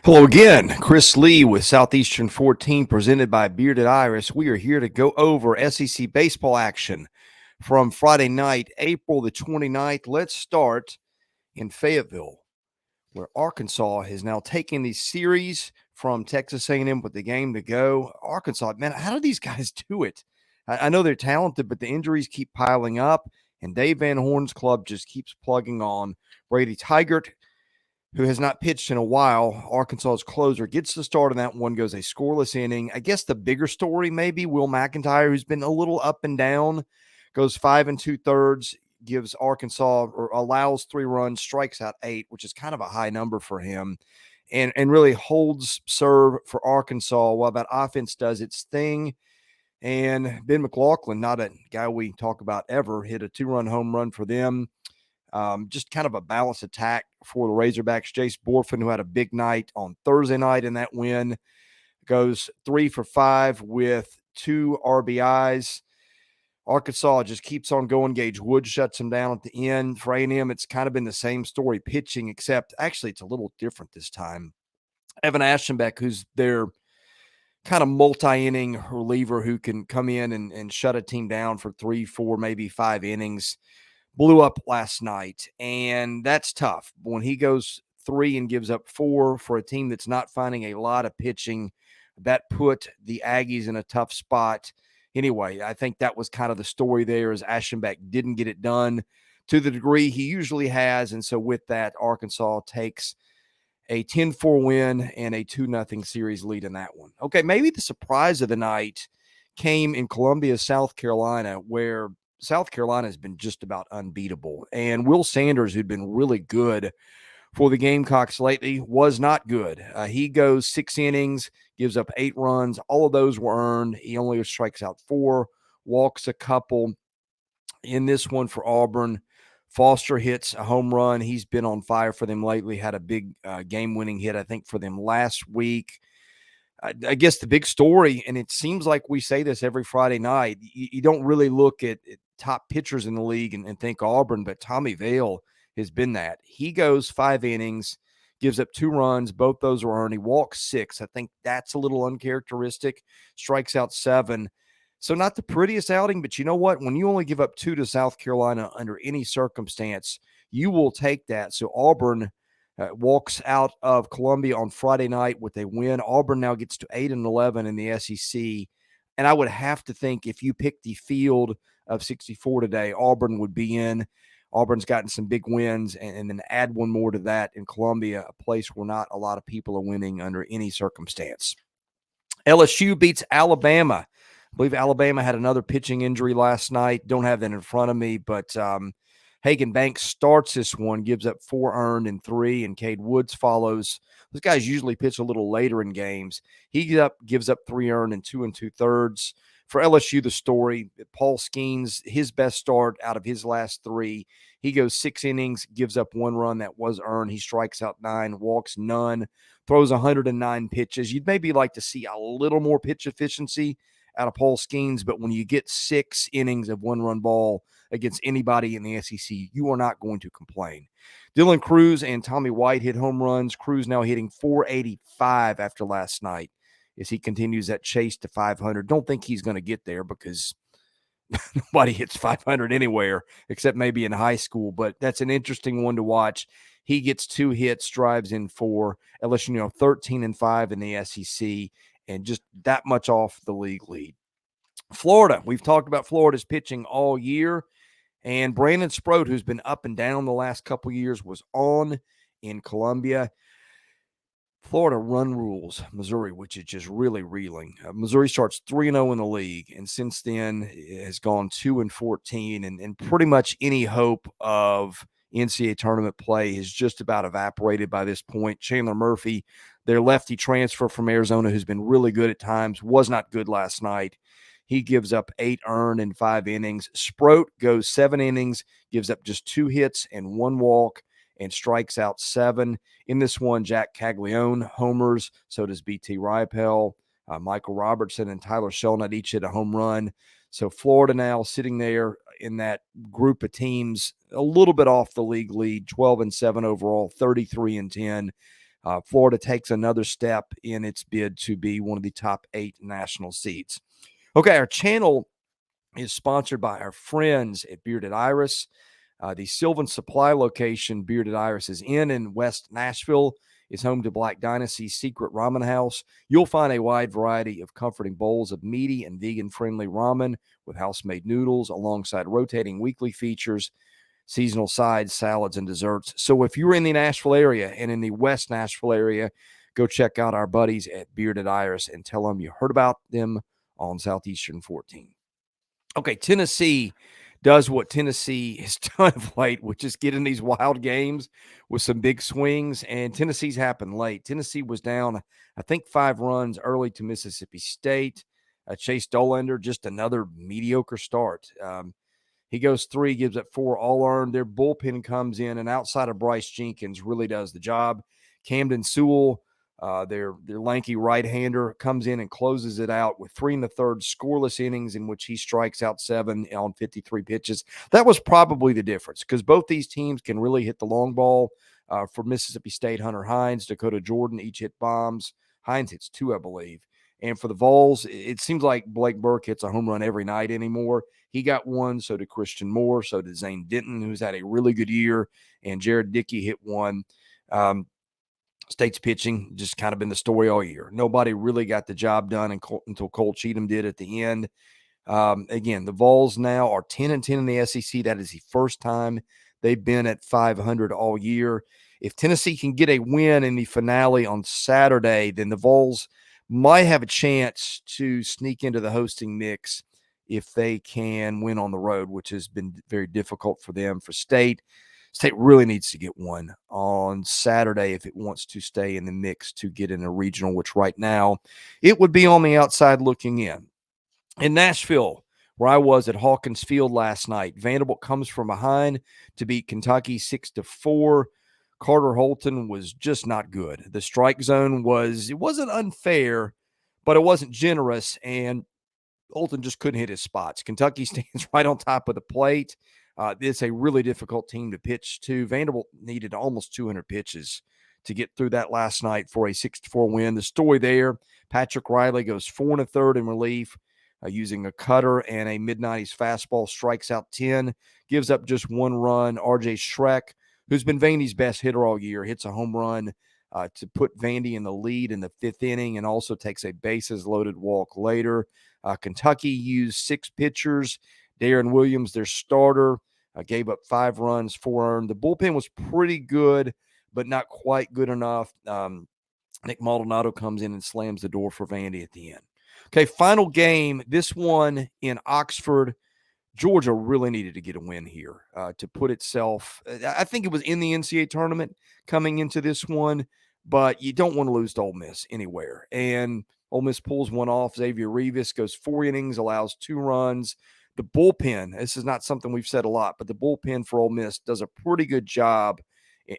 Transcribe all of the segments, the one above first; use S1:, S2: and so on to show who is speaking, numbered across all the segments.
S1: Hello again, Chris Lee with Southeastern 14 presented by Bearded Iris. We are here to go over SEC baseball action from Friday night, April the 29th. Let's start in Fayetteville, where Arkansas has now taken the series from Texas A&M with the game to go. Arkansas, man, how do these guys do it? I know they're talented, but the injuries keep piling up, and Dave Van Horn's club just keeps plugging on. Brady Tigert, who has not pitched in a while, Arkansas's closer, gets the start in that one, goes a scoreless inning. I guess the bigger story maybe Will McIntyre, who's been a little up and down, goes 5 2/3, gives Arkansas or allows 3 runs, strikes out 8, which is kind of a high number for him, and really holds serve for Arkansas while that offense does its thing. And Ben McLaughlin, not a guy we talk about ever, hit a 2-run home run for them. Just kind of a balanced attack for the Razorbacks. Jace Borfin, who had a big night on Thursday night in that win, goes 3 for 5 with 2 RBIs. Arkansas just keeps on going. Gage Woods shuts him down at the end. For A&M, it's kind of been the same story pitching, except actually it's a little different this time. Evan Aschenbeck, who's their kind of multi-inning reliever who can come in and shut a team down for 3, 4, maybe 5 innings, blew up last night, and that's tough. When he goes 3 and gives up 4 for a team that's not finding a lot of pitching, that put the Aggies in a tough spot. Anyway, I think that was kind of the story there, is Aschenbeck didn't get it done to the degree he usually has, and so with that, Arkansas takes a 10-4 win and a 2-0 series lead in that one. Okay, maybe the surprise of the night came in Columbia, South Carolina, where South Carolina has been just about unbeatable. And Will Sanders, who'd been really good for the Gamecocks lately, was not good. He goes 6 innings, gives up 8 runs. All of those were earned. He only strikes out 4, walks a couple. In this one for Auburn, Foster hits a home run. He's been on fire for them lately, had a big game-winning hit, I think, for them last week. I guess the big story, and it seems like we say this every Friday night, you don't really look at top pitchers in the league and think Auburn, but Tommy Vail has been that. He goes 5 innings, gives up 2 runs. Both those were earned. He walks 6. I think that's a little uncharacteristic. Strikes out 7. So not the prettiest outing, but you know what? When you only give up 2 to South Carolina under any circumstance, you will take that. So Auburn walks out of Columbia on Friday night with a win. Auburn now gets to 8-11 in the SEC. And I would have to think if you pick the field of 64 today, Auburn would be in. Auburn's gotten some big wins, and then add one more to that in Columbia, a place where not a lot of people are winning under any circumstance. LSU beats Alabama. I believe Alabama had another pitching injury last night. Don't have that in front of me, but Hagan Banks starts this one, gives up 4 earned in 3, and Cade Woods follows. Those guys usually pitch a little later in games. He gives up 3 earned in 2 2/3. For LSU, the story, Paul Skenes, his best start out of his last 3. He goes 6 innings, gives up 1 run that was earned. He strikes out 9, walks none, throws 109 pitches. You'd maybe like to see a little more pitch efficiency out of Paul Skenes, but when you get 6 innings of 1-run ball against anybody in the SEC, you are not going to complain. Dylan Cruz and Tommy White hit home runs. Cruz now hitting 485 after last night as he continues that chase to 500. Don't think he's going to get there because nobody hits 500 anywhere except maybe in high school, but that's an interesting one to watch. He gets 2 hits, drives in 4. LSU, 13-5 in the SEC, and just that much off the league lead. Florida, we've talked about Florida's pitching all year, and Brandon Sproat, who's been up and down the last couple years, was on in Columbia. Florida run rules Missouri, which is just really reeling. Missouri starts 3-0 in the league, and since then has gone 2-14, and pretty much any hope of NCAA tournament play has just about evaporated by this point. Chandler Murphy, their lefty transfer from Arizona, who's been really good at times, was not good last night. He gives up 8 earned in 5 innings. Sproat goes 7 innings, gives up just 2 hits and 1 walk, and strikes out 7. In this one, Jack Caglione homers. So does B.T. Rypel. Michael Robertson and Tyler Shelnut each hit a home run. So Florida now sitting there in that group of teams, a little bit off the league lead, 12-7 overall, 33-10. Florida takes another step in its bid to be one of the top 8 national seeds. Okay, our channel is sponsored by our friends at Bearded Iris. The Sylvan Supply location Bearded Iris is in West Nashville is home to Black Dynasty's secret ramen house. You'll find a wide variety of comforting bowls of meaty and vegan-friendly ramen with house-made noodles alongside rotating weekly features, seasonal sides, salads, and desserts. So if you're in the Nashville area and in the West Nashville area, go check out our buddies at Bearded Iris and tell them you heard about them on Southeastern 14. Okay, Tennessee does what Tennessee has done of late, which is get in these wild games with some big swings, and Tennessee's happened late. Tennessee was down, I think, 5 runs early to Mississippi State. Chase Dollander, just another mediocre start. He goes 3, gives up 4, all earned. Their bullpen comes in, and outside of Bryce Jenkins, really does the job. Camden Sewell, their lanky right-hander, comes in and closes it out with 3 1/3 scoreless innings in which he strikes out 7 on 53 pitches. That was probably the difference because both these teams can really hit the long ball. For Mississippi State, Hunter Hines, Dakota Jordan each hit bombs. Hines hits 2, I believe. And for the Vols, it seems like Blake Burke hits a home run every night anymore. He got 1, so did Christian Moore, so did Zane Denton, who's had a really good year, and Jared Dickey hit 1. State's pitching just kind of been the story all year. Nobody really got the job done until Cole Cheatham did at the end. Again, the Vols now are 10-10 in the SEC. That is the first time they've been at 500 all year. If Tennessee can get a win in the finale on Saturday, then the Vols might have a chance to sneak into the hosting mix if they can win on the road, which has been very difficult for them. For State really needs to get one on Saturday if it wants to stay in the mix to get in a regional, which right now it would be on the outside looking in. In Nashville, where I was at Hawkins Field last night, Vanderbilt comes from behind to beat Kentucky 6-4. Carter Holton was just not good. The strike zone wasn't unfair, but it wasn't generous, and Holton just couldn't hit his spots. Kentucky stands right on top of the plate. It's a really difficult team to pitch to. Vanderbilt needed almost 200 pitches to get through that last night for a 6-4 win. The story there, Patrick Reilly goes 4 1/3 in relief using a cutter and a mid-90s fastball, strikes out 10, gives up just 1 run. R.J. Schreck, who's been Vandy's best hitter all year, hits a home run to put Vandy in the lead in the 5th inning and also takes a bases-loaded walk later. Kentucky used 6 pitchers. Darren Williams, their starter, gave up 5 runs, 4 earned. The bullpen was pretty good, but not quite good enough. Nick Maldonado comes in and slams the door for Vandy at the end. Okay, final game, this one in Oxford. Georgia really needed to get a win here to put itself – I think it was in the NCAA tournament coming into this one, but you don't want to lose to Ole Miss anywhere. And Ole Miss pulls one off. Xavier Rivas goes 4 innings, allows 2 runs. The bullpen, this is not something we've said a lot, but the bullpen for Ole Miss does a pretty good job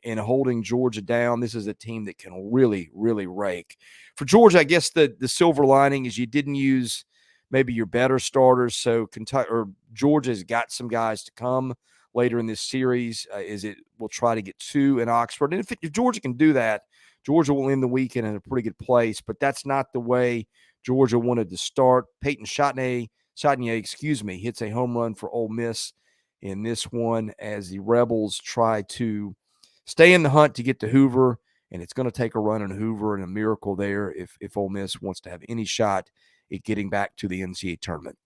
S1: in holding Georgia down. This is a team that can really, really rake. For Georgia, I guess the silver lining is you didn't use maybe your better starters. So Georgia's got some guys to come later in this series. We'll try to get 2 in Oxford. And if Georgia can do that, Georgia will end the weekend in a pretty good place. But that's not the way Georgia wanted to start. Peyton Chatagnier, hits a home run for Ole Miss in this one as the Rebels try to stay in the hunt to get to Hoover, and it's going to take a run in Hoover and a miracle there if Ole Miss wants to have any shot at getting back to the NCAA tournament.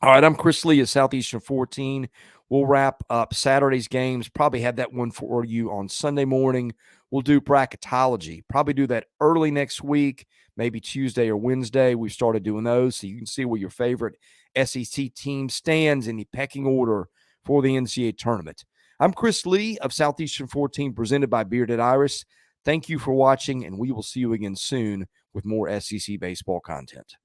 S1: All right, I'm Chris Lee of Southeastern 14. We'll wrap up Saturday's games, probably have that one for you on Sunday morning. We'll do bracketology, probably do that early next week, maybe Tuesday or Wednesday. We've started doing those so you can see where your favorite SEC team stands in the pecking order for the NCAA tournament. I'm Chris Lee of Southeastern 14, presented by Bearded Iris. Thank you for watching, and we will see you again soon with more SEC baseball content.